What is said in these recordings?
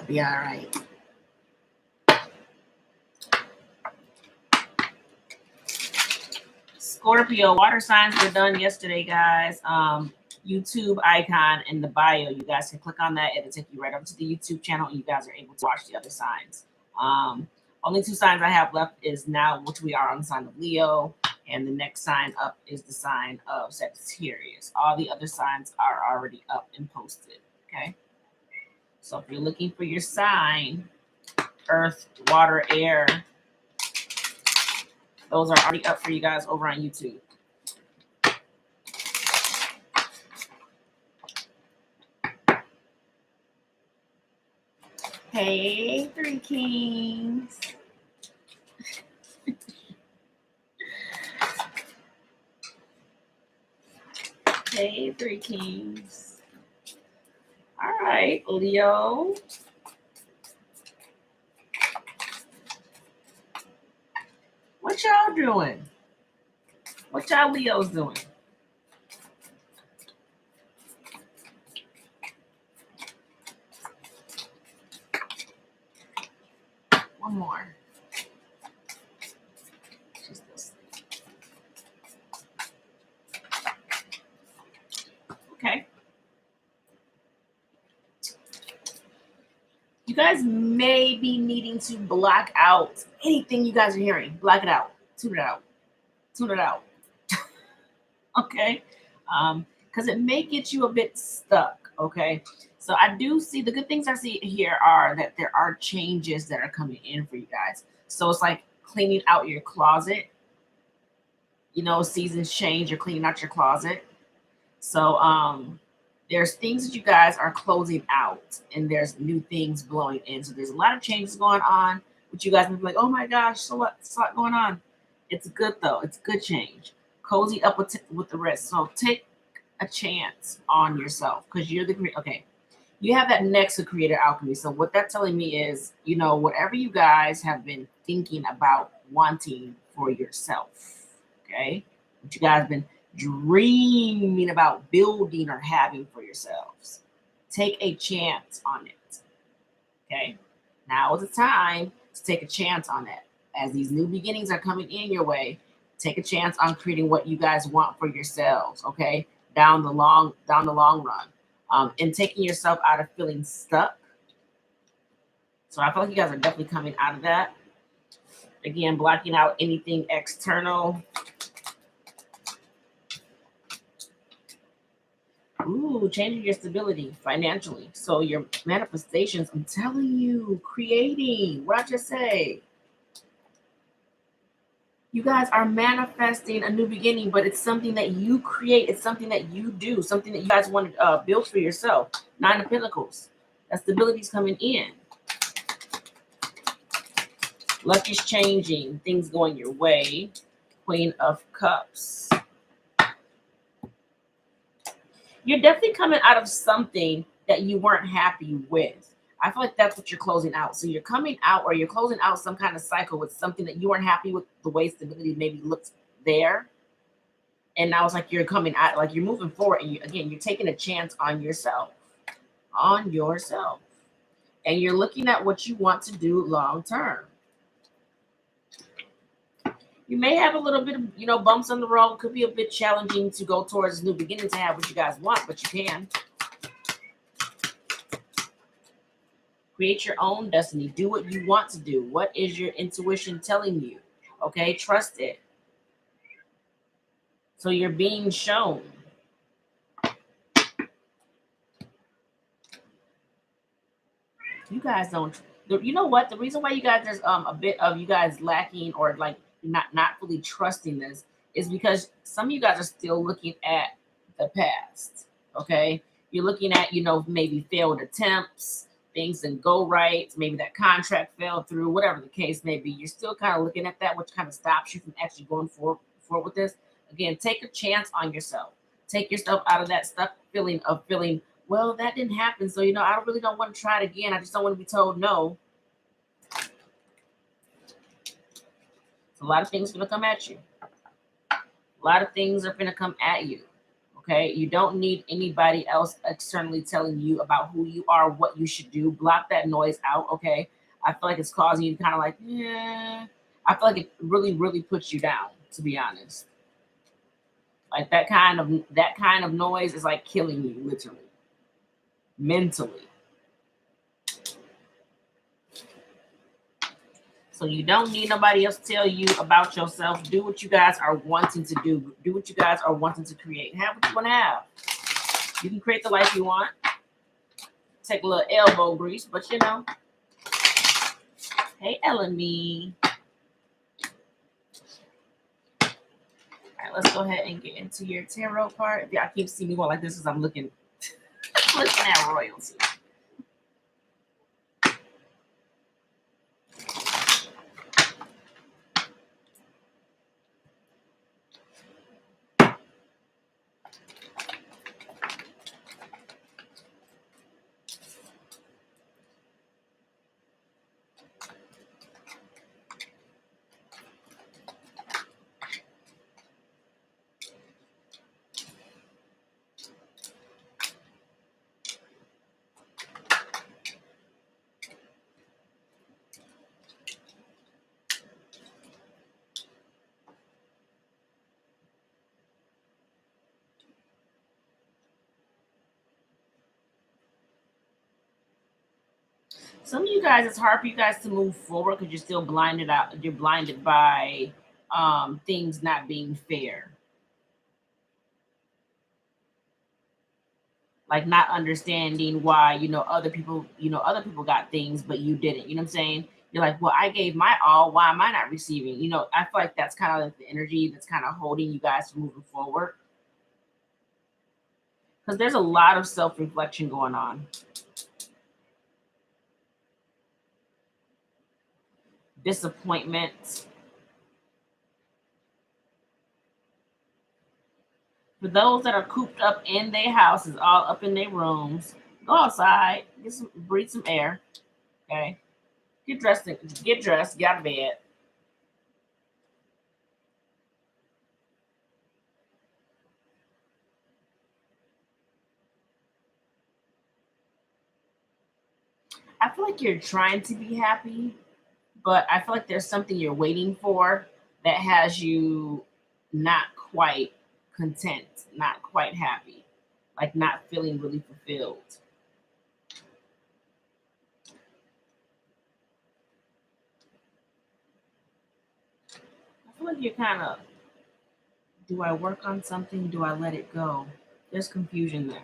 Be all right. Scorpio, water signs were done yesterday, guys. YouTube icon in the bio. You guys can click on that. It'll take you right up to the YouTube channel, and you guys are able to watch the other signs. Only two signs I have left is now, which we are on the sign of Leo, and the next sign up is the sign of Sagittarius. All the other signs are already up and posted. Okay. So if you're looking for your sign, earth, water, air, those are already up for you guys over on YouTube. Hey, Three Kings. Hey, Three Kings. All right, Leo. What y'all doing? What y'all Leos doing? One more. She's still asleep. Okay. You guys may be needing to block out anything you guys are hearing. Block it out. Tune it out. Tune it out. Okay. Because it may get you a bit stuck. Okay. So I do see the good things I see here are that there are changes that are coming in for you guys. So it's like cleaning out your closet. You know, seasons change, you're cleaning out your closet. So there's things that you guys are closing out, and there's new things blowing in. So there's a lot of changes going on, which you guys may be like, oh my gosh, so what's a lot going on? It's good though. It's good change. Cozy up with the rest. So take a chance on yourself because you're the okay. You have that next to creator alchemy. So what that's telling me is, you know, whatever you guys have been thinking about wanting for yourself, okay, what you guys have been dreaming about building or having for yourselves, take a chance on it. Okay, now is the time to take a chance on it. As these new beginnings are coming in your way, take a chance on creating what you guys want for yourselves. Okay, down the long run. And taking yourself out of feeling stuck. So I feel like you guys are definitely coming out of that. Again, blocking out anything external. Ooh, changing your stability financially. So your manifestations, I'm telling you, creating. What I just say? You guys are manifesting a new beginning, but it's something that you create. It's something that you do, something that you guys want to build for yourself. Nine of Pentacles. That stability is coming in. Luck is changing. Things going your way. Queen of Cups. You're definitely coming out of something that you weren't happy with. I feel like that's what you're closing out. So you're coming out, or you're closing out some kind of cycle with something that you weren't happy with, the way stability maybe looks there. And now it's like you're coming out, like you're moving forward, and you're taking a chance on yourself. On yourself. And you're looking at what you want to do long term. You may have a little bit of, bumps on the road. Could be a bit challenging to go towards a new beginning to have what you guys want, but you can. Create your own destiny. Do what you want to do. What is your intuition telling you? Okay, trust it. So you're being shown. You guys don't. You know what? The reason why you guys there's a bit of you guys lacking or like not fully trusting this is because some of you guys are still looking at the past. Okay, you're looking at maybe failed attempts. Things didn't go right. Maybe that contract fell through. Whatever the case may be, you're still kind of looking at that, which kind of stops you from actually going forward with this. Again, take a chance on yourself. Take yourself out of that stuck feeling of feeling, well, that didn't happen. So, I really don't want to try it again. I just don't want to be told no. So a lot of things are going to come at you. A lot of things are going to come at you. Okay, you don't need anybody else externally telling you about who you are, what you should do. Block that noise out. Okay, I feel like it's causing you to kind of like, yeah. I feel like it really, really puts you down. To be honest, like that kind of noise is like killing you, literally, mentally. So you don't need nobody else to tell you about yourself. Do what you guys are wanting to do. Do what you guys are wanting to create. Have what you want to have. You can create the life you want. Take a little elbow grease, but you know. Hey, Eleni. All right, let's go ahead and get into your tarot card. If y'all keep seeing me going like this, because I'm looking at royalty. Some of you guys, it's hard for you guys to move forward because you're still blinded out. You're blinded by things not being fair, like not understanding why other people got things but you didn't. You know what I'm saying? You're like, well, I gave my all. Why am I not receiving? I feel like that's kind of like the energy that's kind of holding you guys from moving forward because there's a lot of self reflection going on. Disappointment. For those that are cooped up in their houses, all up in their rooms, go outside, breathe some air. Okay, get dressed, get out of bed. I feel like you're trying to be happy, but I feel like there's something you're waiting for that has you not quite content, not quite happy, like not feeling really fulfilled. I feel like you're kind of, do I work on something? Do I let it go? There's confusion there.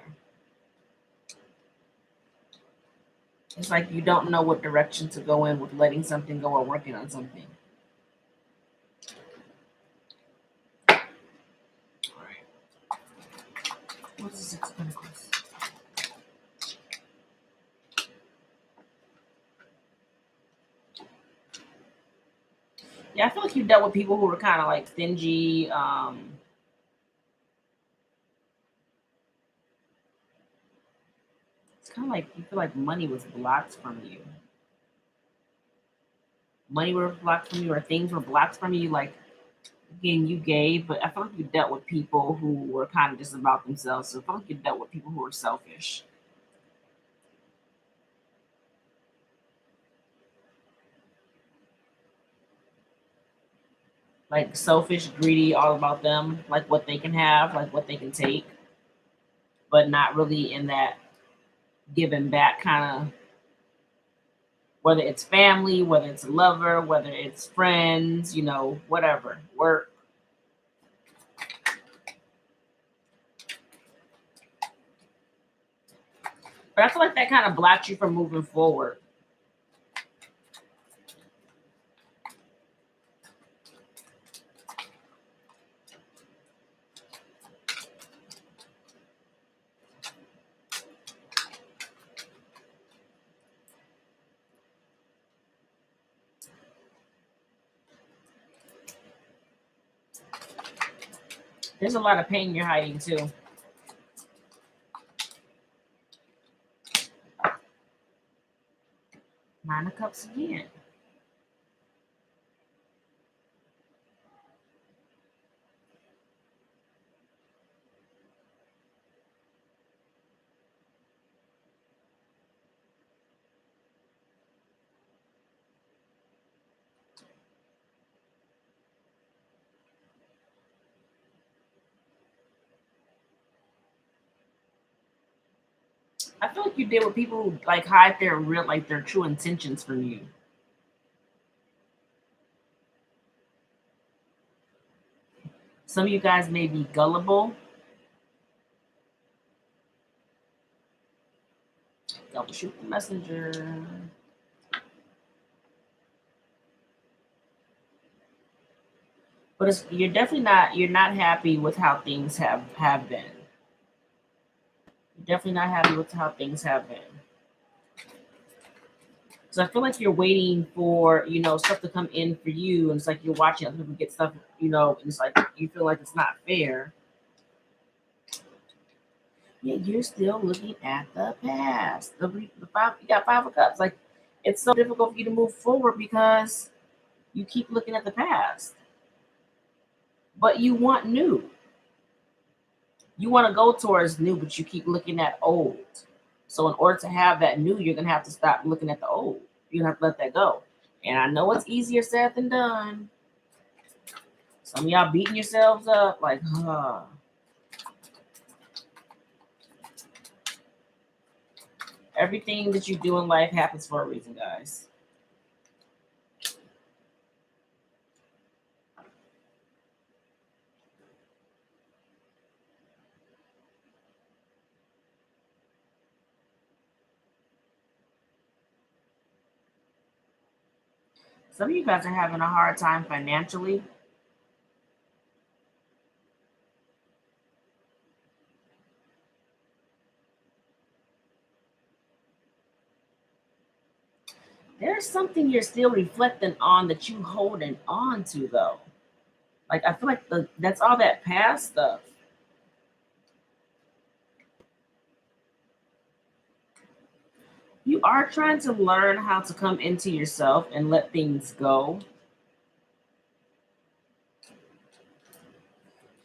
It's like you don't know what direction to go in with letting something go or working on something. All right. What's the Six of Pentacles? Yeah, I feel like you dealt with people who were kind of like stingy. It's kind of like you feel like money was blocked from you. Money were blocked from you, or things were blocked from you. Like, again, you gave, but I feel like you dealt with people who were kind of just about themselves. So I feel like you dealt with people who were selfish. Like selfish, greedy, all about them, like what they can have, like what they can take, but not really in that giving back kind of, whether it's family, whether it's a lover, whether it's friends, whatever, work. But I feel like that kind of blocked you from moving forward. There's a lot of pain you're hiding too. Nine of Cups again. I feel like you deal with people who like hide their real, like their true intentions from you. Some of you guys may be gullible. Double shoot the messenger. But you're not happy with how things have been. You're definitely not happy with how things have been. So I feel like you're waiting for, stuff to come in for you, and it's like you're watching other people get stuff, and it's like you feel like it's not fair. Yeah, you're still looking at the past. The five, you got 5 of cups. Like it's so difficult for you to move forward because you keep looking at the past. But you want new. You want to go towards new, but you keep looking at old. So in order to have that new, you're gonna have to stop looking at the old. You're gonna have to let that go. And I know it's easier said than done. Some of y'all beating yourselves up like, everything that you do in life happens for a reason, guys. Some of you guys are having a hard time financially. There's something you're still reflecting on that you holding on to though. Like I feel like that's all that past stuff. You are trying to learn how to come into yourself and let things go.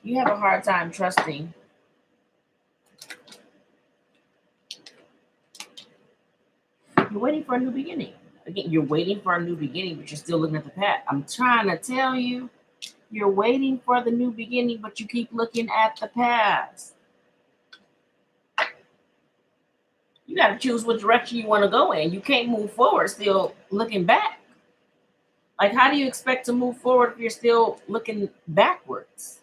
You have a hard time trusting. You're waiting for a new beginning. Again, you're waiting for a new beginning, but you're still looking at the past. I'm trying to tell you, you're waiting for the new beginning, but you keep looking at the past. You got to choose what direction you want to go in. You can't move forward still looking back. Like, how do you expect to move forward if you're still looking backwards?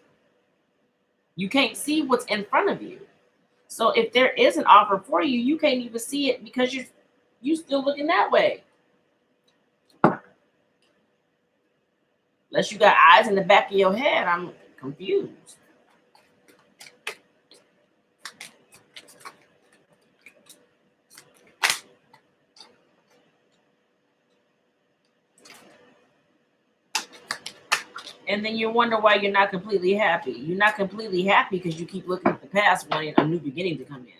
You can't see what's in front of you. So if there is an offer for you, you can't even see it because you still looking that way. Unless you got eyes in the back of your head, I'm confused. And then you wonder why you're not completely happy. You're not completely happy because you keep looking at the past, wanting a new beginning to come in.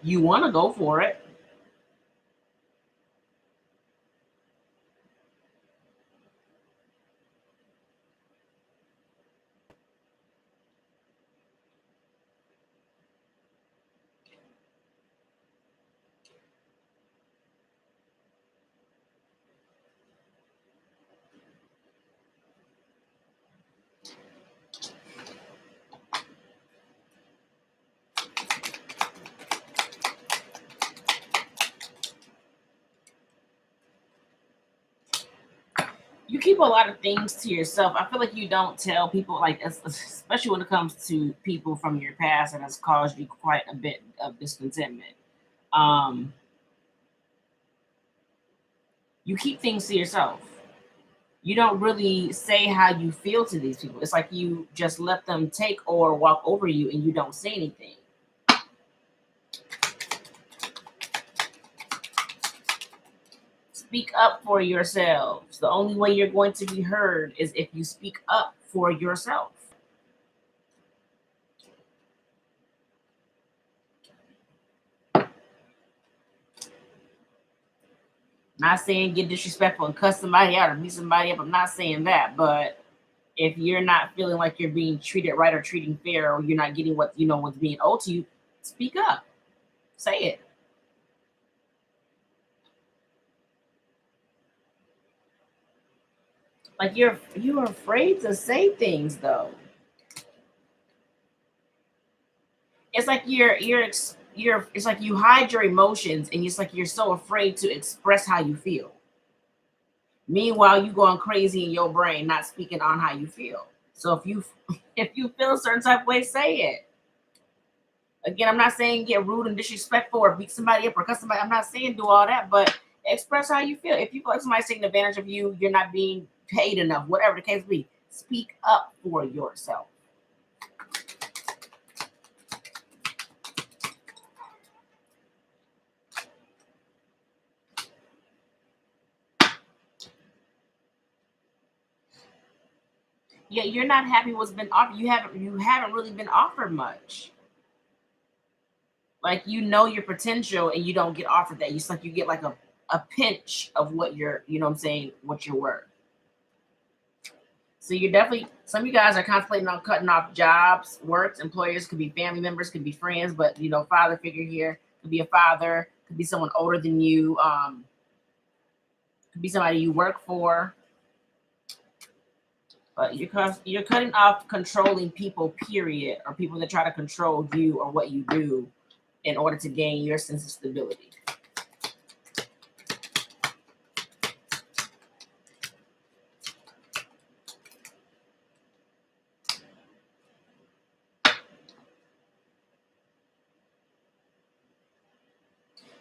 You want to go for it. You keep a lot of things to yourself. I feel like you don't tell people, like especially when it comes to people from your past, and has caused you quite a bit of discontentment. Um, you keep things to yourself. You don't really say how you feel to these people. It's like you just let them take or walk over you, and you don't say anything. Speak up for yourselves. The only way you're going to be heard is if you speak up for yourself. Not saying get disrespectful and cuss somebody out or beat somebody up. I'm not saying that, but if you're not feeling like you're being treated right or treating fair, or you're not getting what's being owed to you, speak up. Say it. Like you're afraid to say things though. It's like you're it's like you hide your emotions and it's like you're so afraid to express how you feel. Meanwhile, you going crazy in your brain, not speaking on how you feel. So if you if you feel a certain type of way, say it. Again, I'm not saying get rude and disrespectful or beat somebody up or cuss somebody. I'm not saying do all that, but express how you feel. If you feel like somebody's taking advantage of you, you're not being paid enough, whatever the case be, speak up for yourself. Yeah, you're not happy what's been offered. You haven't really been offered much. Like you know your potential and you don't get offered that. It's like you get like a pinch of what you're, you know what I'm saying, what you're worth. So you're definitely some of you guys are contemplating on cutting off jobs, works, employers, could be family members, could be friends, but you know, father figure here, could be a father, could be someone older than you, could be somebody you work for. But you're cutting off controlling people, period, or people that try to control you or what you do in order to gain your sense of stability.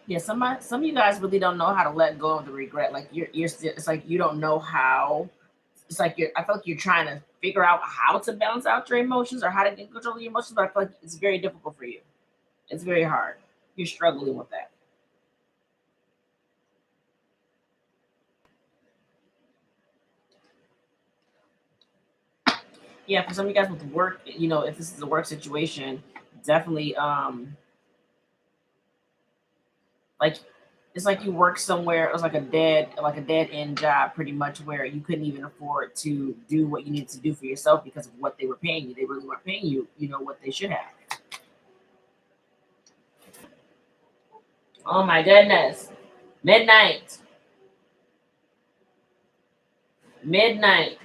Yeah, some of you guys really don't know how to let go of the regret. Like you're still, it's like you don't know how. It's like I feel like you're trying to figure out how to balance out your emotions or how to get control of your emotions, but I feel like it's very difficult for you. It's very hard. You're struggling with that. Yeah, for some of you guys with work, you know, if this is a work situation, definitely like it's like you work somewhere, it was like a dead end job pretty much where you couldn't even afford to do what you needed to do for yourself because of what they were paying you. They really weren't paying you, you know, what they should have. Oh my goodness. Midnight. Midnight.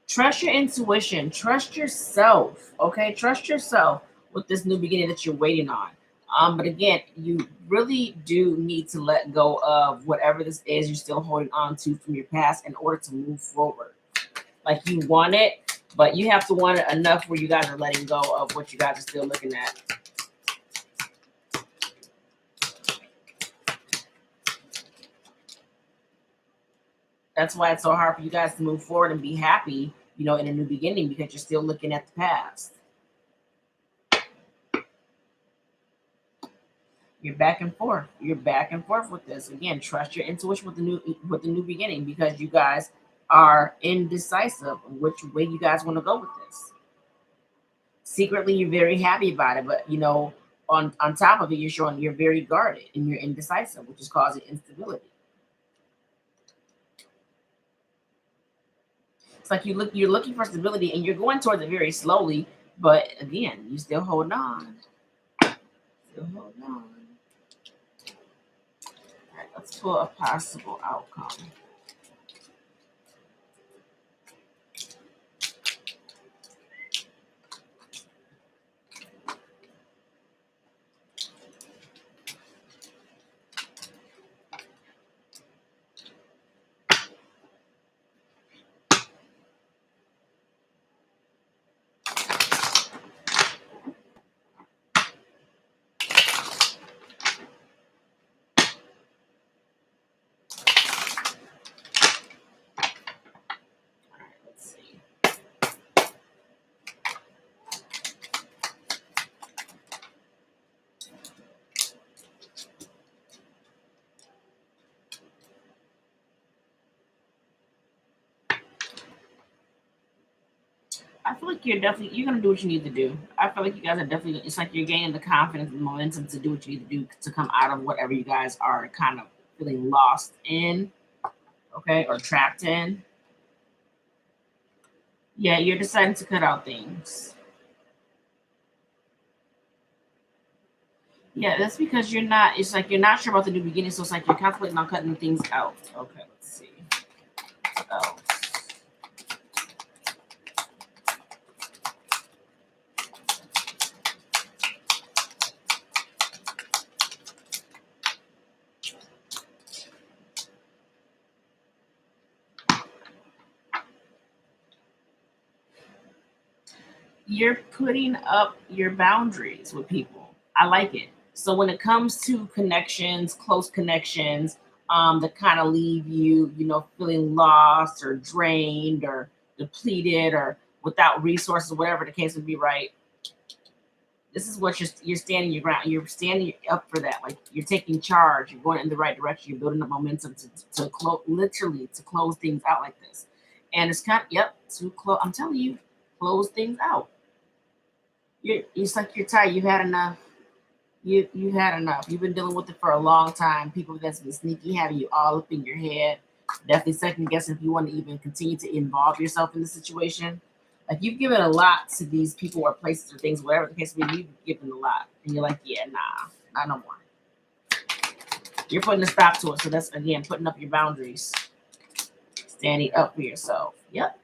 Trust your intuition. Trust yourself. Okay. Trust yourself with this new beginning that you're waiting on. But again, you really do need to let go of whatever this is you're still holding on to from your past in order to move forward. Like you want it, but you have to want it enough where you guys are letting go of what you guys are still looking at. That's why it's so hard for you guys to move forward and be happy, you know, in a new beginning because you're still looking at the past. You're back and forth. You're back and forth with this. Again, trust your intuition with the new beginning because you guys are indecisive which way you guys want to go with this. Secretly, you're very happy about it, but you know, on top of it, you're showing you're very guarded and you're indecisive, which is causing instability. It's like you're looking for stability and you're going towards it very slowly, but again, you still holding on. Still holding on. All right, let's pull a possible outcome. All right, let's see. I feel like you're gonna do what you need to do. I feel like you guys are definitely. It's like you're gaining the confidence and momentum to do what you need to do to come out of whatever you guys are kind of feeling lost in, okay, or trapped in. Yeah, you're deciding to cut out things. Yeah, that's because you're not. It's like you're not sure about the new beginning, so it's like you're contemplating on cutting things out. Okay, let's see. Oh. You're putting up your boundaries with people. I like it. So when it comes to connections, close connections, that kind of leave you, feeling lost or drained or depleted or without resources, whatever the case would be, right? This is what you're standing your ground. You're standing up for that. Like you're taking charge. You're going in the right direction. You're building up momentum to close, literally to close things out like this. And it's kind of to close. I'm telling you, close things out. It's like you're tired. You've had enough. You had enough. You've been dealing with it for a long time. People that's been sneaky, having you all up in your head. Definitely second guessing if you want to even continue to involve yourself in the situation. Like you've given a lot to these people or places or things, whatever the case may be. You've given a lot, and you're like, yeah, nah, not no more. You're putting a stop to it. So that's again putting up your boundaries, standing up for yourself. Yep,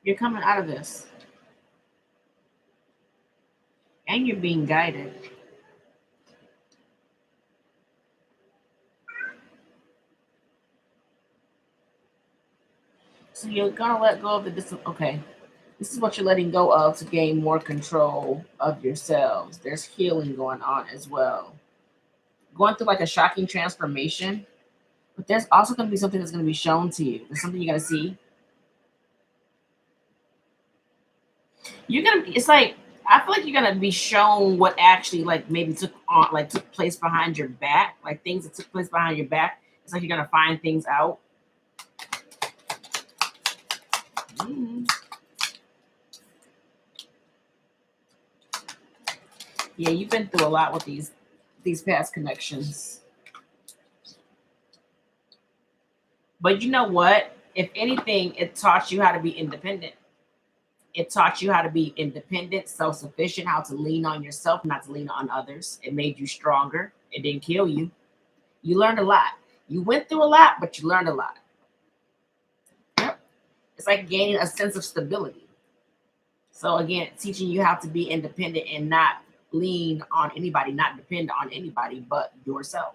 you're coming out of this, and you're being guided. So you're gonna let go of the okay. This is what you're letting go of to gain more control of yourselves. There's healing going on as well. Going through like a shocking transformation, but there's also going to be something that's going to be shown to you. There's something you're going to see. You're going to, it's like, I feel like you're going to be shown what actually like maybe took place behind your back, like things that took place behind your back. It's like you're going to find things out. Mm. Yeah, you've been through a lot with these past connections. But you know what? If anything, it taught you how to be independent. It taught you how to be independent, self sufficient, how to lean on yourself, not to lean on others. It made you stronger. It didn't kill you. You learned a lot. You went through a lot, but you learned a lot. Yep. It's like gaining a sense of stability. So, again, teaching you how to be independent and not lean on anybody, not depend on anybody but yourself.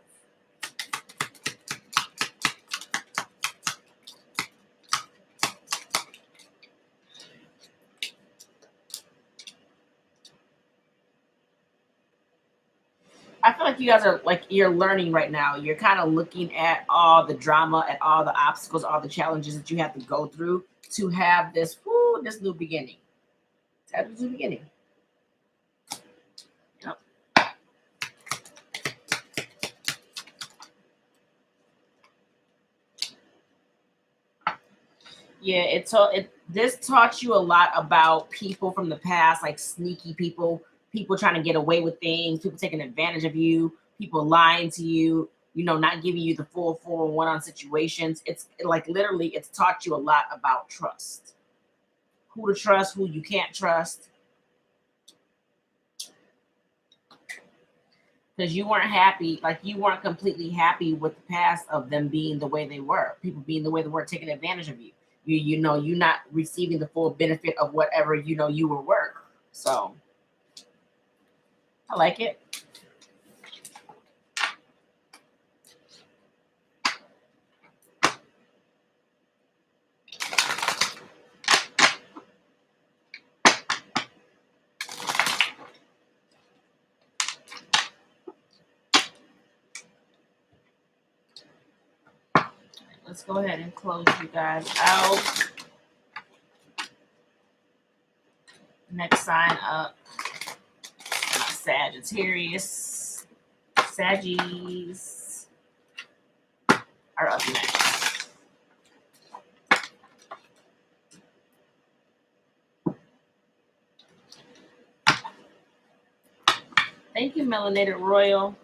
I feel like you guys are like you're learning right now. You're kind of looking at all the drama, at all the obstacles, all the challenges that you have to go through to have this new beginning. To have this new beginning. Yep. Yeah, this taught you a lot about people from the past, like sneaky people, people trying to get away with things, people taking advantage of you, people lying to you, not giving you the full 411 on situations. It's like literally it's taught you a lot about trust. Who to trust, who you can't trust. Because you weren't happy, like you weren't completely happy with the past of them being the way they were, people being the way they were, taking advantage of you. You're not receiving the full benefit of whatever you were worth. So I like it. Let's go ahead and close you guys out. Next sign up, Sagittarius. Saggies are up next. Thank you, Melanated Royal.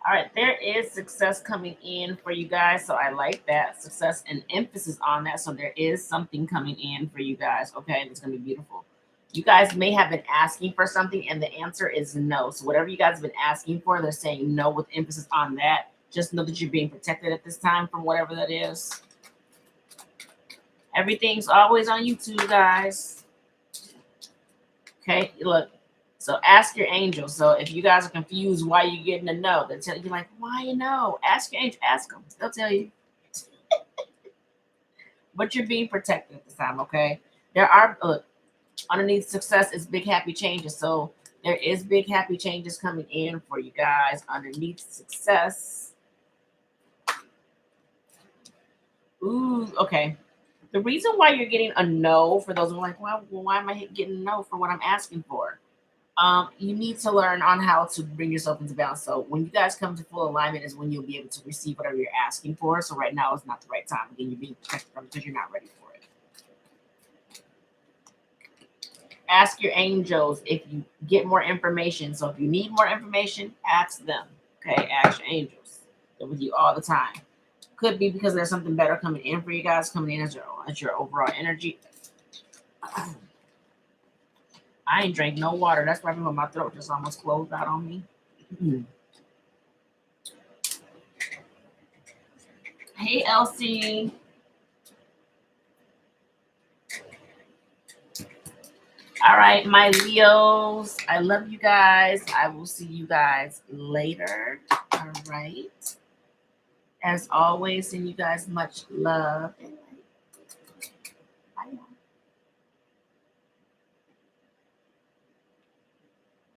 All right, there is success coming in for you guys. So I like that success and emphasis on that. So there is something coming in for you guys. Okay, it's going to be beautiful. You guys may have been asking for something and the answer is no. So whatever you guys have been asking for, they're saying no with emphasis on that. Just know that you're being protected at this time from whatever that is. Everything's always on YouTube, guys. Okay, look. So ask your angel. So if you guys are confused why you're getting a no, they'll tell you like, why you know? Ask your angel, ask them. They'll tell you. But you're being protected at this time, okay? There are look, underneath success is big happy changes. So there is big happy changes coming in for you guys underneath success. Ooh, okay. The reason why you're getting a no, for those who are like, well, why am I getting a no for what I'm asking for? You need to learn on how to bring yourself into balance. So when you guys come to full alignment is when you'll be able to receive whatever you're asking for. So right now is not the right time. Again, you're being protected from because you're not ready for it. Ask your angels if you get more information. So if you need more information, ask them. Okay, ask your angels. They're with you all the time. Could be because there's something better coming in for you guys, coming in as your overall energy. I ain't drank no water. That's why my throat just almost closed out on me. Hey, Elsie. All right, my Leos. I love you guys. I will see you guys later. All right. As always, send you guys much love and